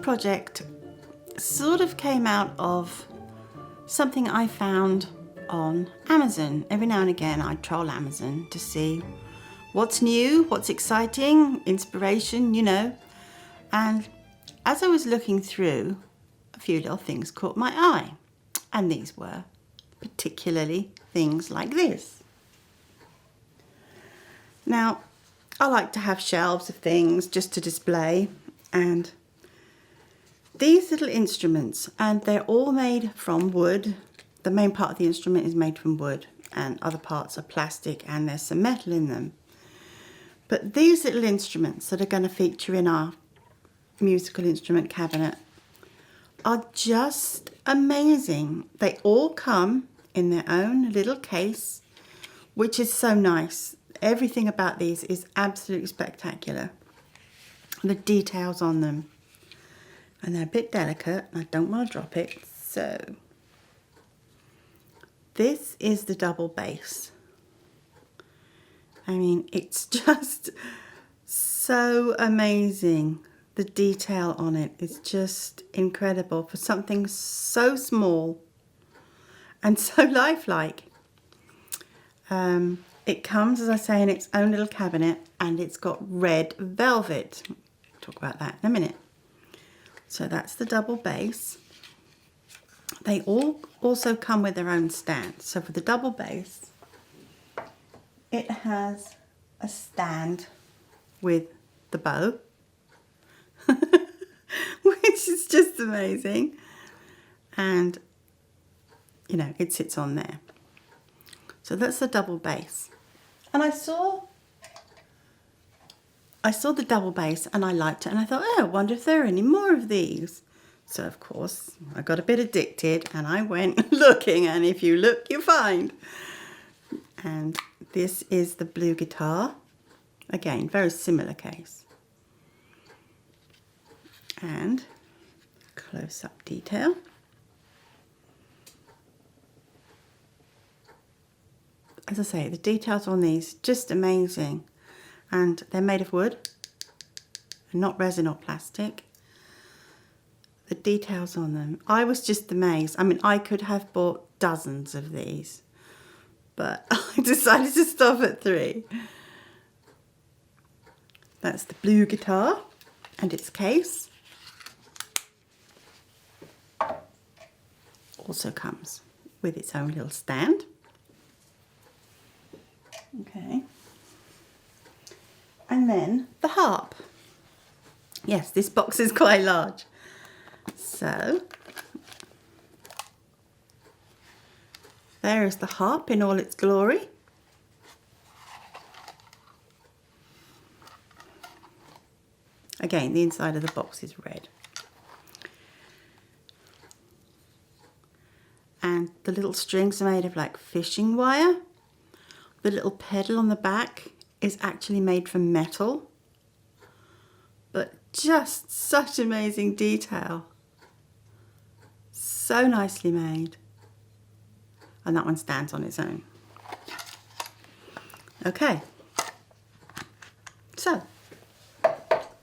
project sort of came out of something I found on Amazon. Every now and again I troll Amazon to see what's new, what's exciting, inspiration, you know. And as I was looking through, a few little things caught my eye. And these were particularly things like this. Now, I like to have shelves of things just to display, and these little instruments, and they're all made from wood. The main part of the instrument is made from wood and other parts are plastic, and there's some metal in them. But these little instruments that are going to feature in our musical instrument cabinet are just amazing. They all come in their own little case, which is so nice. Everything about these is absolutely spectacular. The details on them. And they're a bit delicate. I don't want to drop it. So, this is the double bass. I mean, it's just so amazing. The detail on it is just incredible for something so small and so lifelike. It comes, as I say, in its own little cabinet, and it's got red velvet. We'll talk about that in a minute. So that's the double bass. They all also come with their own stand. So for the double bass, it has a stand with the bow, which is just amazing. And, you know, it sits on there. So that's the double bass. And I saw the double bass and I liked it, and I thought, oh, I wonder if there are any more of these. So of course I got a bit addicted and I went looking, and if you look you find. And this is the blue guitar. Again, very similar case. And close-up detail. As I say, the details on these, just amazing. And they're made of wood, and not resin or plastic. The details on them, I was just amazed. I mean, I could have bought dozens of these, but I decided to stop at 3. That's the blue guitar and its case. Also comes with its own little stand. Okay. And then the harp. Yes, this box is quite large. So, there is the harp in all its glory. Again, the inside of the box is red. And the little strings are made of like fishing wire. The little pedal on the back is actually made from metal, but just such amazing detail. So nicely made. And that one stands on its own. Okay. So,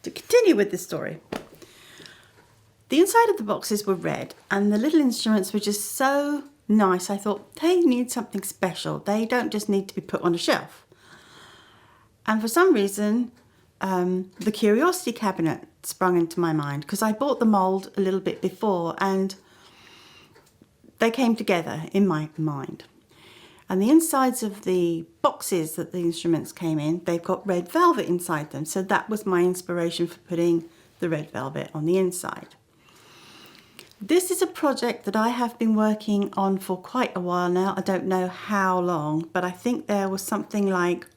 to continue with the story. The inside of the boxes were red, and the little instruments were just so nice. I thought they need something special. They don't just need to be put on a shelf. And for some reason, the curiosity cabinet sprung into my mind, because I bought the mould a little bit before and they came together in my mind. And the insides of the boxes that the instruments came in, they've got red velvet inside them. So that was my inspiration for putting the red velvet on the inside. This is a project that I have been working on for quite a while now. I don't know how long, but I think there was something like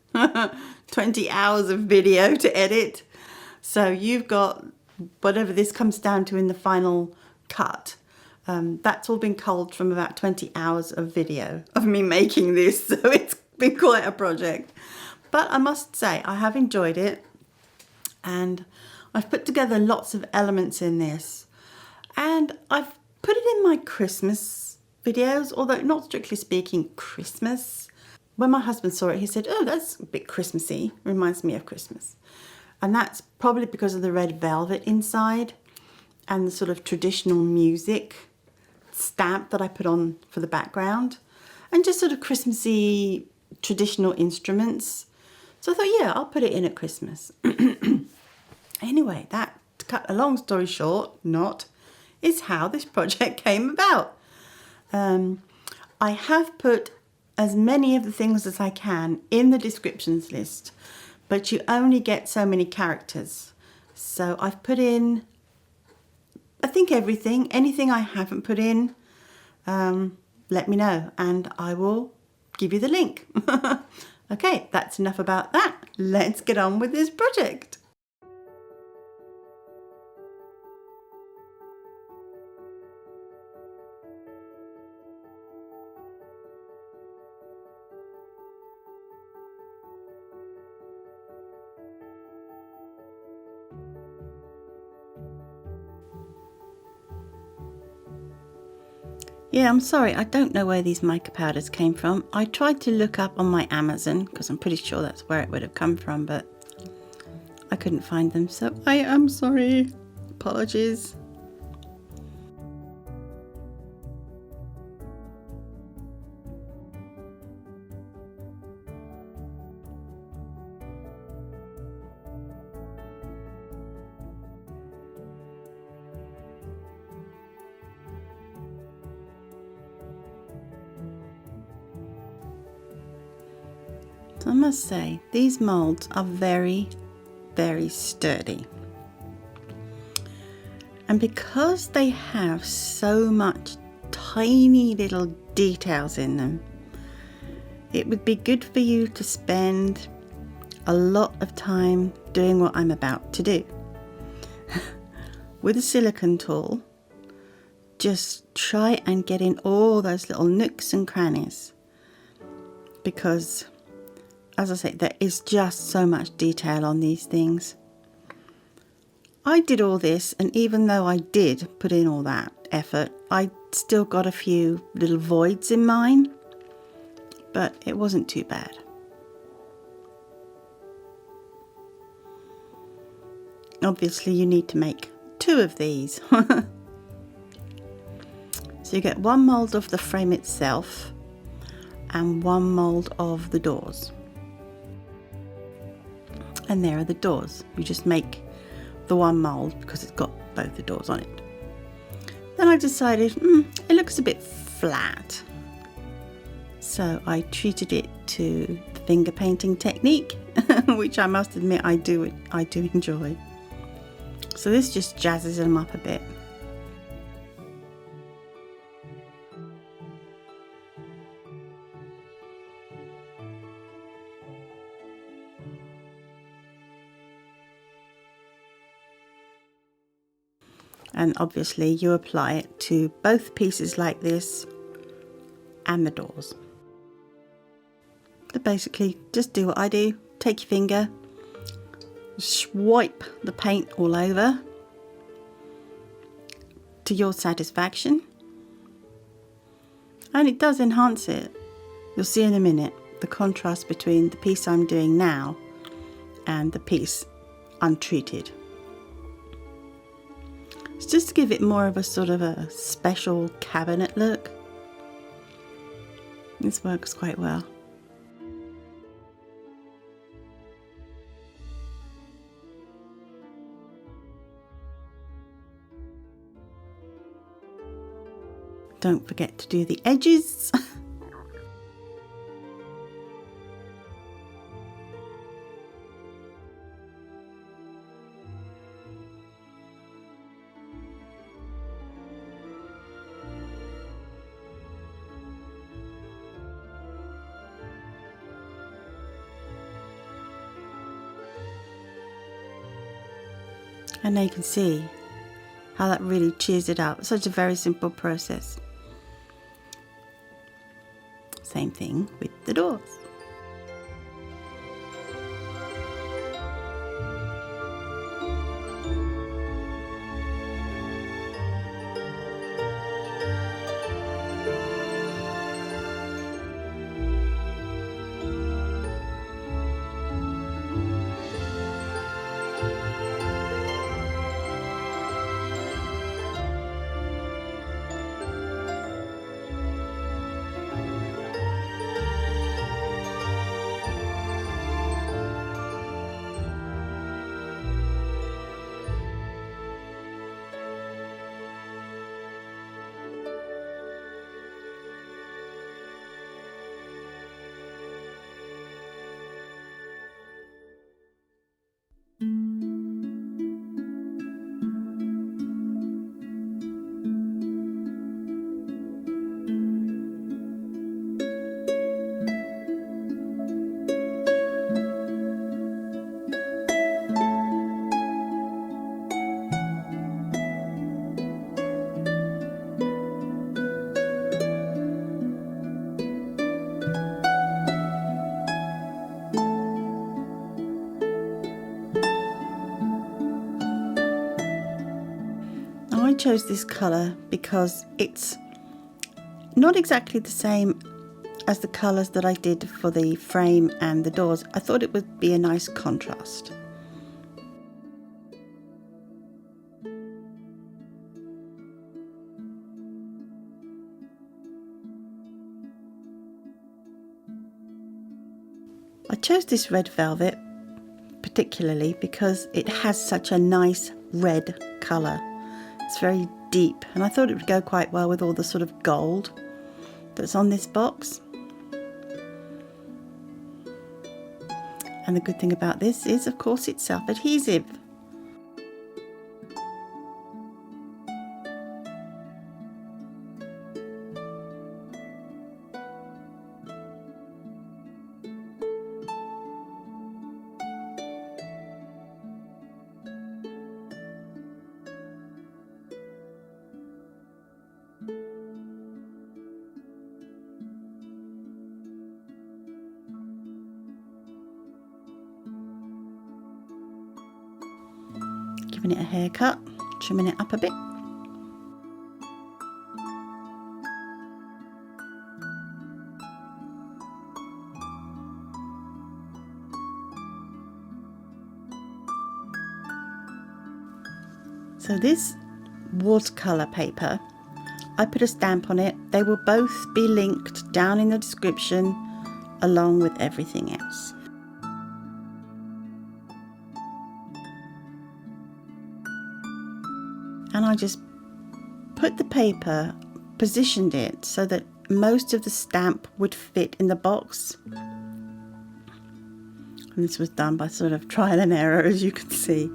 20 hours of video to edit. So you've got whatever this comes down to in the final cut. That's all been culled from about 20 hours of video of me making this. So it's been quite a project. But I must say, I have enjoyed it. And I've put together lots of elements in this. And I've put it in my Christmas videos, although not strictly speaking Christmas. When my husband saw it, he said, oh, that's a bit Christmassy, reminds me of Christmas. And that's probably because of the red velvet inside. and the sort of traditional music stamp that I put on for the background, and just sort of Christmassy traditional instruments. So I thought, yeah, I'll put it in at Christmas. Anyway, that, to cut a long story short, is how this project came about. I have put as many of the things as I can in the descriptions list, but you only get so many characters. So I've put in, I think, everything. Anything I haven't put in, let me know and I will give you the link. Okay, that's enough about that. Let's get on with this project. Yeah, I'm sorry, I don't know where these mica powders came from. I tried to look up on my Amazon because I'm pretty sure that's where it would have come from, but I couldn't find them, so I am sorry. Apologies. So I must say, these moulds are very, very sturdy. And because they have so much tiny little details in them, it would be good for you to spend a lot of time doing what I'm about to do. With a silicone tool, just try and get in all those little nooks and crannies, because, as I say, there is just so much detail on these things. I did all this, and even though I did put in all that effort, I still got a few little voids in mine, but it wasn't too bad. Obviously you need to make 2 of these. So you get 1 mould of the frame itself and 1 mould of the doors. And there are the doors. You just make the 1 mould because it's got both the doors on it. Then I decided, it looks a bit flat. So I treated it to the finger painting technique, which I must admit I do enjoy. So this just jazzes them up a bit. And obviously you apply it to both pieces like this and the doors. So basically just do what I do, take your finger, swipe the paint all over to your satisfaction, and it does enhance it. You'll see in a minute the contrast between the piece I'm doing now and the piece untreated. It's just to give it more of a sort of a special cabinet look. This works quite well. Don't forget to do the edges. And now you can see how that really cheers it up. Such a very simple process. Same thing with the doors. Now I chose this colour because it's not exactly the same as the colours that I did for the frame and the doors. I thought it would be a nice contrast. I chose this red velvet particularly because it has such a nice red colour. It's very deep, and I thought it would go quite well with all the sort of gold that's on this box. And the good thing about this is, of course, it's self-adhesive. Giving it a haircut, trimming it up a bit. So this watercolour paper, I put a stamp on it. They will both be linked down in the description along with everything else. And I just put the paper, positioned it so that most of the stamp would fit in the box. And this was done by sort of trial and error, as you can see.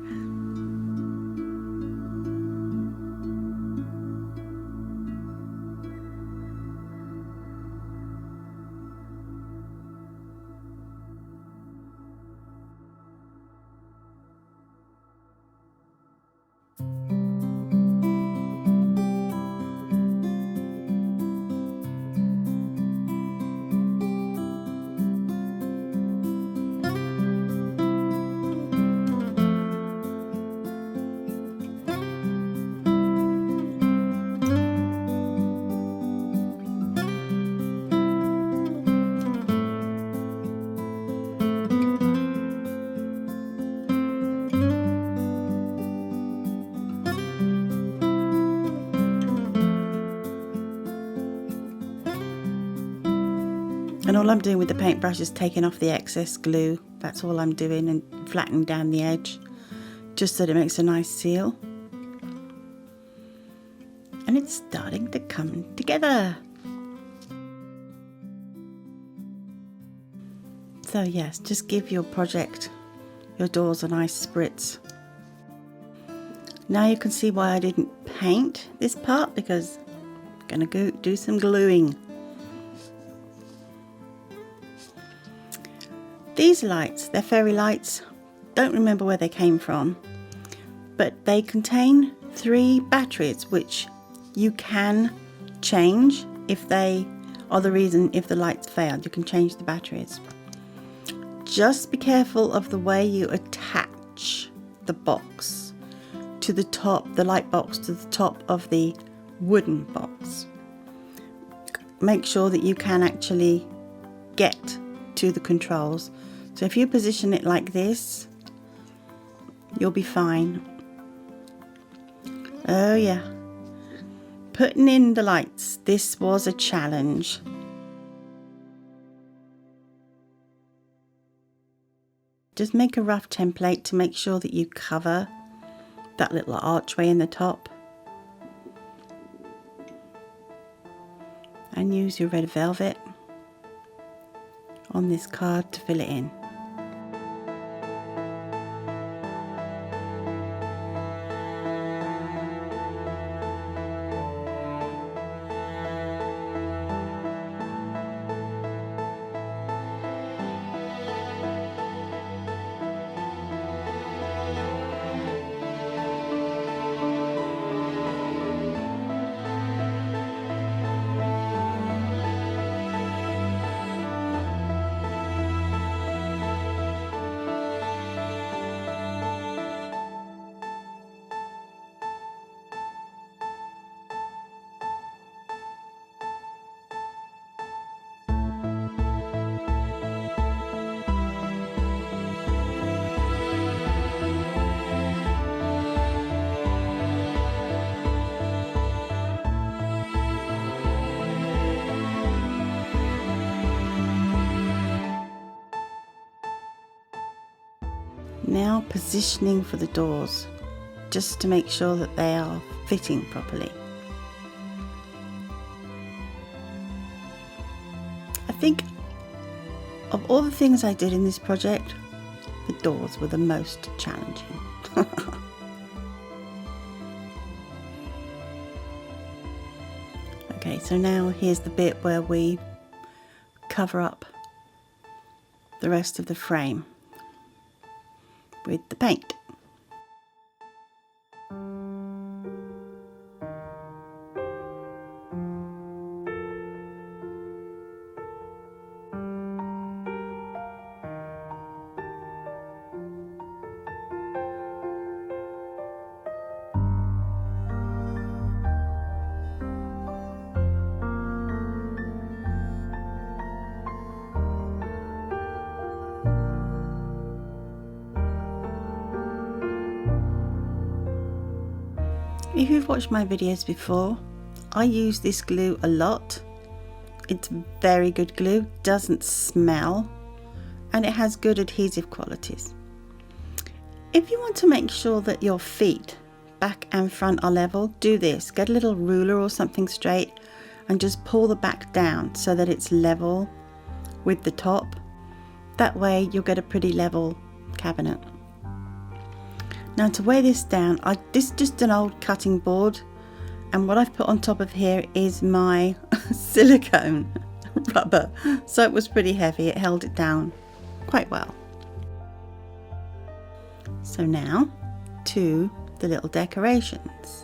And all I'm doing with the paintbrush is taking off the excess glue. That's all I'm doing, and flattening down the edge, just so that it makes a nice seal. And it's starting to come together. So yes, just give your project, your doors, a nice spritz. Now you can see why I didn't paint this part, because I'm gonna go do some gluing. These lights, they're fairy lights. Don't remember where they came from, but they contain 3 batteries which you can change if they are the reason if the lights failed. You can change the batteries. Just be careful of the way you attach the box to the top, the light box to the top of the wooden box. Make sure that you can actually get to the controls. So if you position it like this, you'll be fine. Oh yeah, putting in the lights, this was a challenge. Just make a rough template to make sure that you cover that little archway in the top. And use your red velvet on this card to fill it in. Now positioning for the doors, just to make sure that they are fitting properly. I think of all the things I did in this project, the doors were the most challenging. Okay, so now here's the bit where we cover up the rest of the frame with the paint. If you've watched my videos before, I use this glue a lot. It's very good glue, doesn't smell, and it has good adhesive qualities. If you want to make sure that your feet, back and front, are level, do this. Get a little ruler or something straight and just pull the back down so that it's level with the top. That way you'll get a pretty level cabinet. Now to weigh this down, this is just an old cutting board, and what I've put on top of here is my silicone rubber, so it was pretty heavy. It held it down quite well. So now to the little decorations,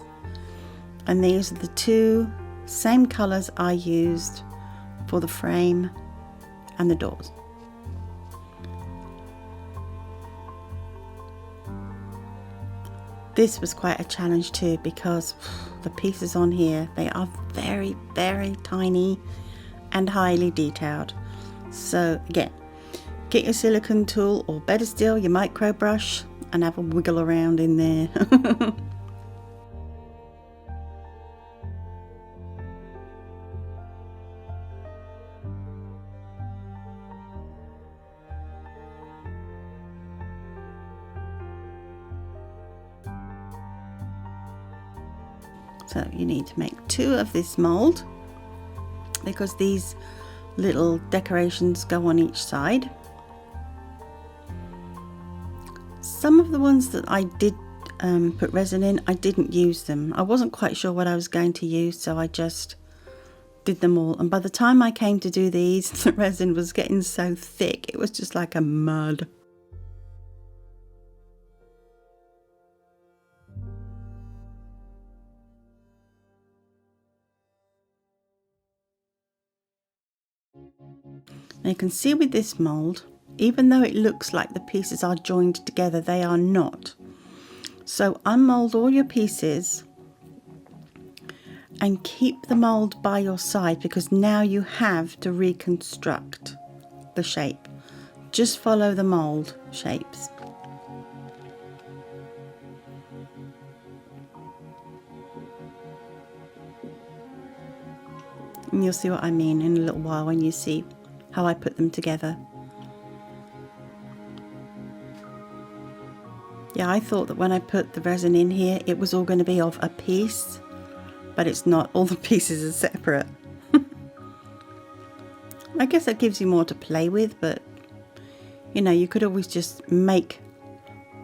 and these are the two same colours I used for the frame and the doors. This was quite a challenge too, because the pieces on here, they are very, very tiny and highly detailed. So again, get your silicone tool, or better still, your micro brush, and have a wiggle around in there. So you need to make 2 of this mould, because these little decorations go on each side. Some of the ones that I did put resin in, I didn't use them. I wasn't quite sure what I was going to use, so I just did them all. And by the time I came to do these, the resin was getting so thick, it was just like a mud. Now you can see with this mould, even though it looks like the pieces are joined together, they are not. So unmould all your pieces and keep the mould by your side, because now you have to reconstruct the shape. Just follow the mould shapes. And you'll see what I mean in a little while when you see how I put them together. Yeah, I thought that when I put the resin in here, it was all going to be of a piece, but it's not. All the pieces are separate. I guess that gives you more to play with, but you know, you could always just make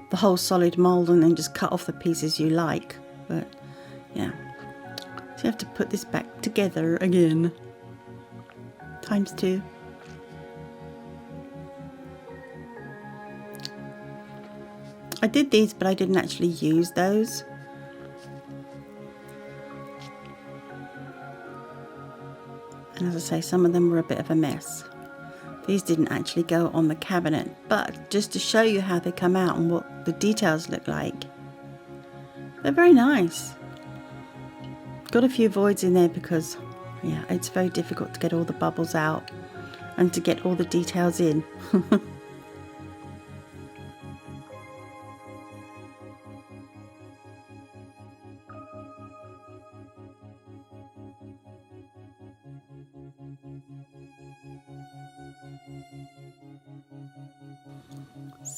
the whole solid mould and then just cut off the pieces you like. But yeah, so you have to put this back together again, times 2. I did these, but I didn't actually use those. And as I say, some of them were a bit of a mess. These didn't actually go on the cabinet, but just to show you how they come out and what the details look like. They're very nice. Got a few voids in there because, yeah, it's very difficult to get all the bubbles out and to get all the details in.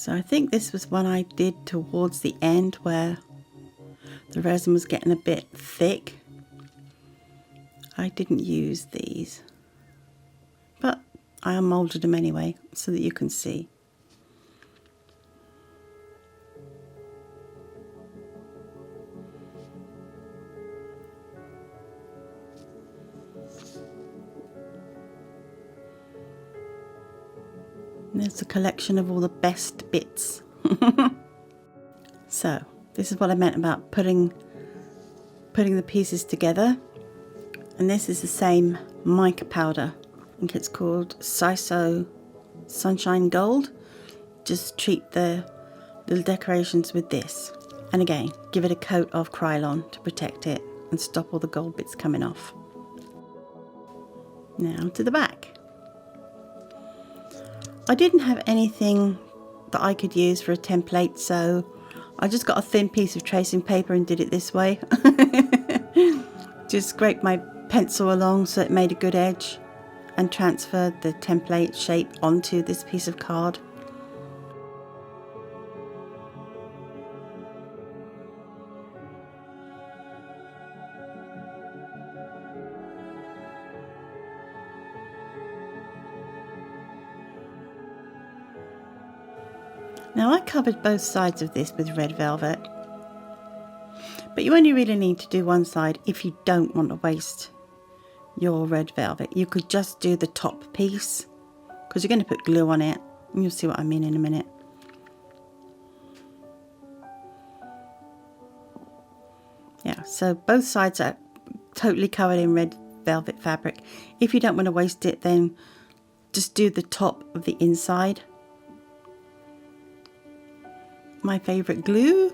So I think this was one I did towards the end where the resin was getting a bit thick. I didn't use these, but I unmolded them anyway so that you can see. And there's a collection of all the best bits. So this is what I meant about putting the pieces together. And this is the same mica powder. I think it's called Siso Sunshine Gold. Just treat the little decorations with this. And again, give it a coat of Krylon to protect it and stop all the gold bits coming off. Now to the back. I didn't have anything that I could use for a template, so I just got a thin piece of tracing paper and did it this way. Just scraped my pencil along so it made a good edge and transferred the template shape onto this piece of card. Now I covered both sides of this with red velvet, but you only really need to do one side if you don't want to waste your red velvet. You could just do the top piece because you're going to put glue on it, and you'll see what I mean in a minute. Yeah, so both sides are totally covered in red velvet fabric. If you don't want to waste it, then just do the top of the inside. My favourite glue.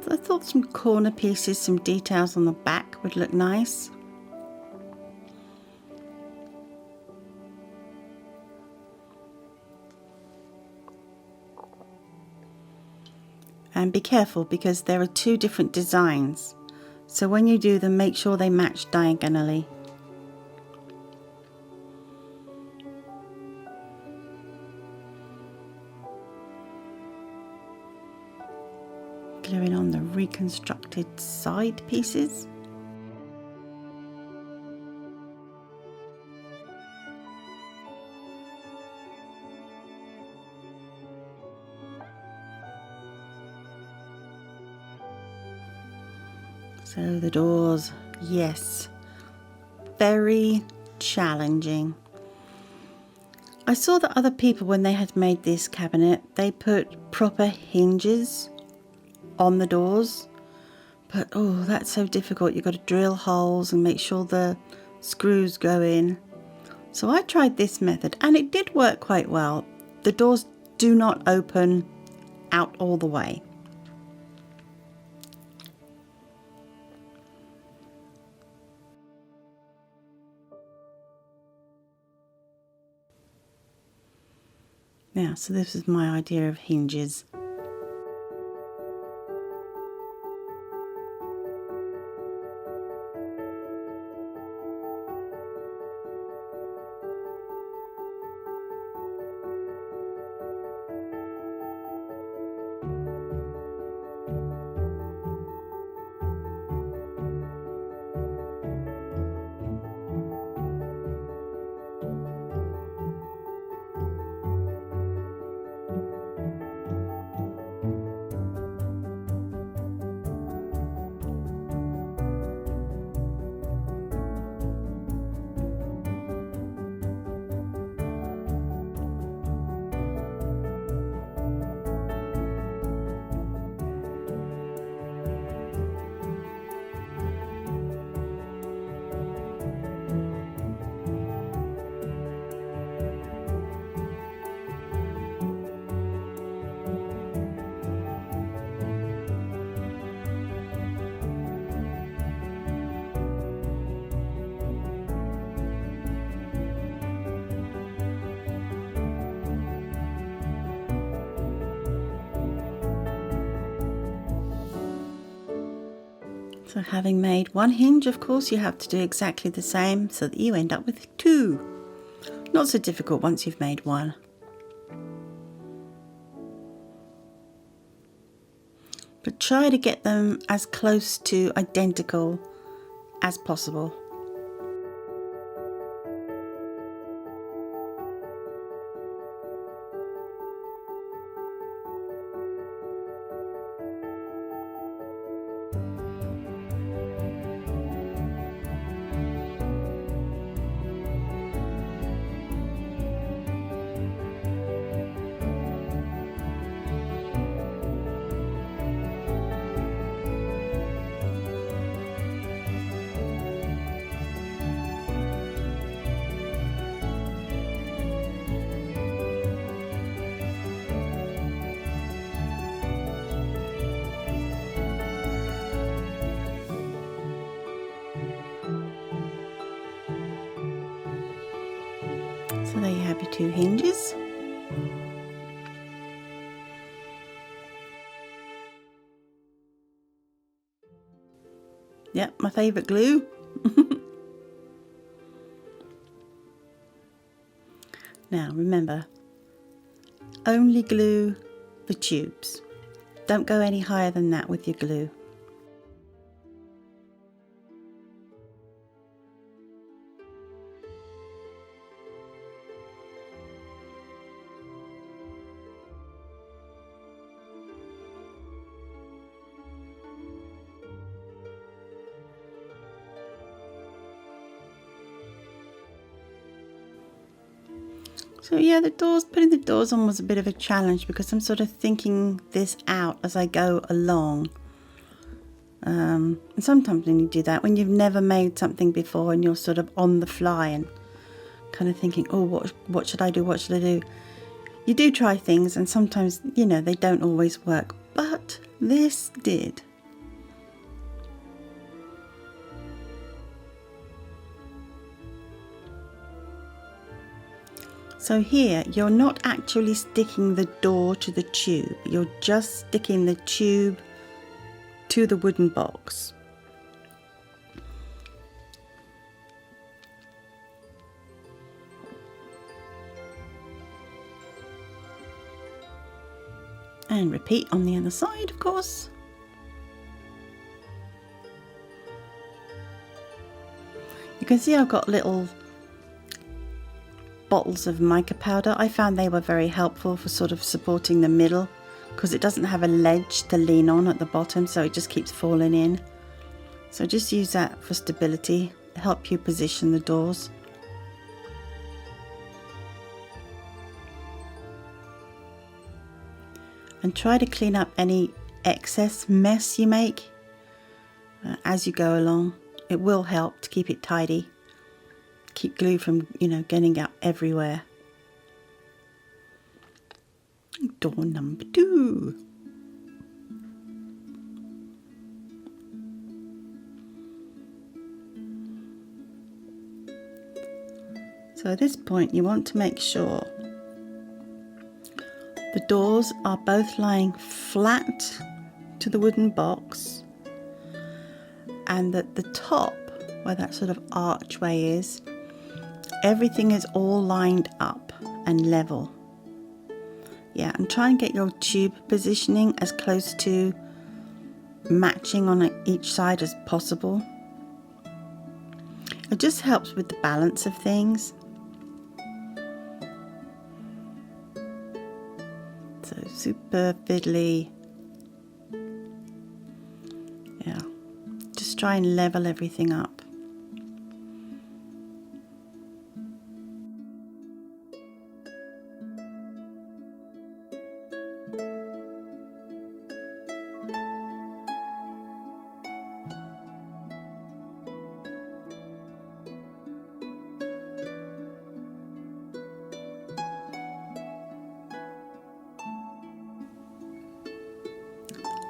So I thought some corner pieces, some details on the back would look nice. And be careful because there are two different designs. So when you do them, make sure they match diagonally. Gluing on the reconstructed side pieces. So the doors, yes, very challenging. I saw that other people, when they had made this cabinet, they put proper hinges on the doors, but oh, that's so difficult. You've got to drill holes and make sure the screws go in. So I tried this method and it did work quite well. The doors do not open out all the way. Now, so this is my idea of hinges. So having made one hinge, of course, you have to do exactly the same so that you end up with 2. Not so difficult once you've made one. But try to get them as close to identical as possible. So there you have your 2 hinges. Yep, my favourite glue. Now remember, only glue the tubes. Don't go any higher than that with your glue. So yeah, putting the doors on was a bit of a challenge because I'm sort of thinking this out as I go along. And sometimes when you do that, when you've never made something before and you're sort of on the fly and kind of thinking, oh, what should I do? What should I do? You do try things and sometimes, you know, they don't always work, but this did. So here, you're not actually sticking the door to the tube, you're just sticking the tube to the wooden box. And repeat on the other side, of course. You can see I've got little bottles of mica powder. I found they were very helpful for sort of supporting the middle because it doesn't have a ledge to lean on at the bottom, so it just keeps falling in. So just use that for stability, help you position the doors. And try to clean up any excess mess you make as you go along. It will help to keep it tidy. Keep glue from, you know, getting out everywhere. Door number 2. So at this point you want to make sure the doors are both lying flat to the wooden box and that the top, where that sort of archway is, everything is all lined up and level. Yeah, and try and get your tube positioning as close to matching on each side as possible. It just helps with the balance of things. So super fiddly. Yeah, just try and level everything up.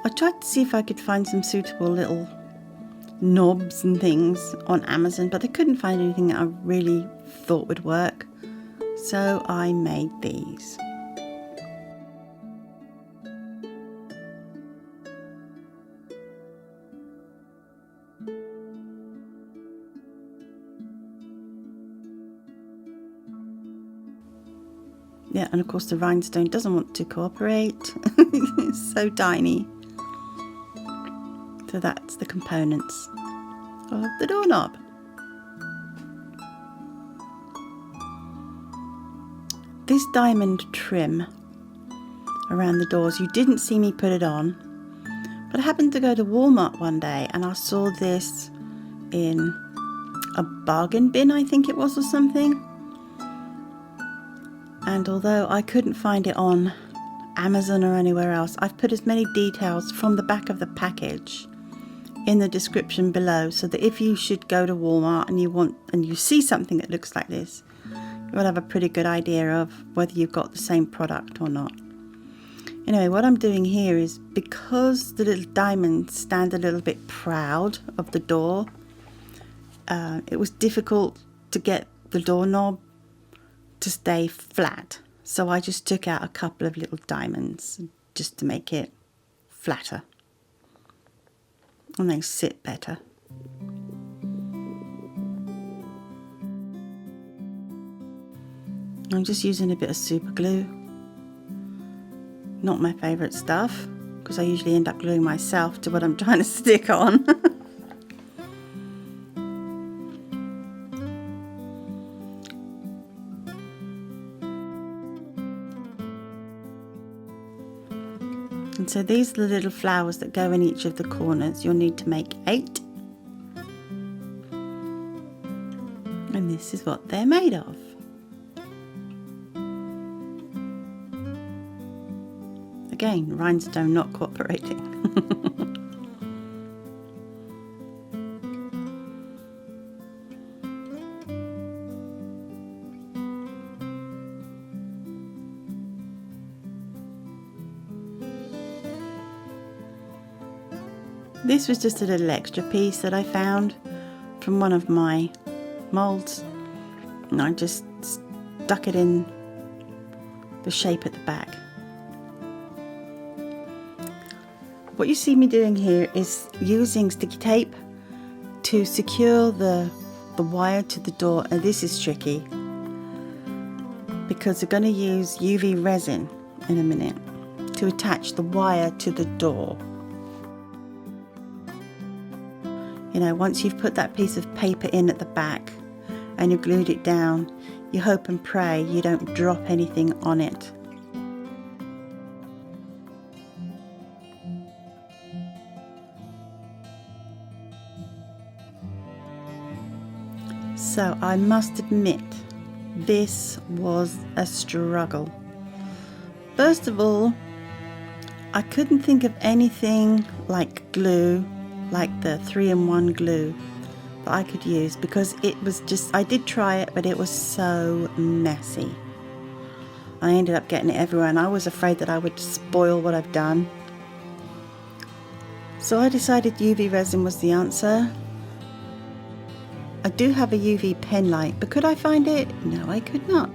I tried to see if I could find some suitable little knobs and things on Amazon, but I couldn't find anything that I really thought would work. So I made these. Yeah, and of course the rhinestone doesn't want to cooperate. It's so tiny. So that's the components of the doorknob. This diamond trim around the doors, you didn't see me put it on, but I happened to go to Walmart one day and I saw this in a bargain bin, I think it was, or something. And although I couldn't find it on Amazon or anywhere else, I've put as many details from the back of the package in the description below, so that if you should go to Walmart and you see something that looks like this, you'll have a pretty good idea of whether you've got the same product or not. Anyway, what I'm doing here is, because the little diamonds stand a little bit proud of the door, it was difficult to get the doorknob to stay flat. So I just took out a couple of little diamonds just to make it flatter. And they sit better. I'm just using a bit of super glue. Not my favourite stuff, because I usually end up gluing myself to what I'm trying to stick on. And so these are the little flowers that go in each of the corners. You'll need to make 8. And this is what they're made of. Again, rhinestone not cooperating. This was just a little extra piece that I found from one of my moulds, and I just stuck it in the shape at the back. What you see me doing here is using sticky tape to secure the wire to the door, and this is tricky because we're going to use UV resin in a minute to attach the wire to the door. You know, once you've put that piece of paper in at the back and you've glued it down, you hope and pray you don't drop anything on it. So I must admit, this was a struggle. First of all, I couldn't think of anything like glue, like the 3-in-1 glue that I could use, because it was just, I did try it, but it was so messy. I ended up getting it everywhere and I was afraid that I would spoil what I've done. So I decided UV resin was the answer. I do have a UV pen light, but could I find it? No, I could not.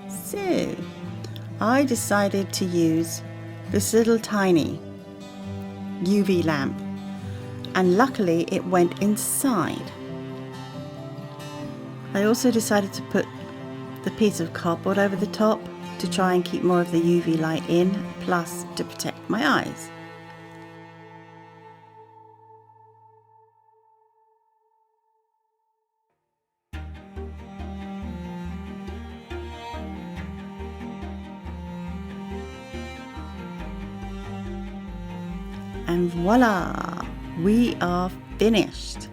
So I decided to use this little tiny UV lamp, and luckily it went inside. I also decided to put the piece of cardboard over the top to try and keep more of the UV light in, plus to protect my eyes. And voila, we are finished.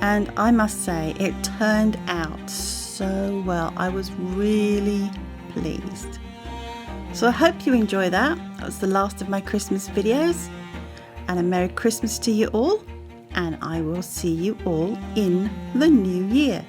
And I must say, it turned out so well. I was really pleased. So I hope you enjoy that. That was the last of my Christmas videos. And a Merry Christmas to you all. And I will see you all in the new year.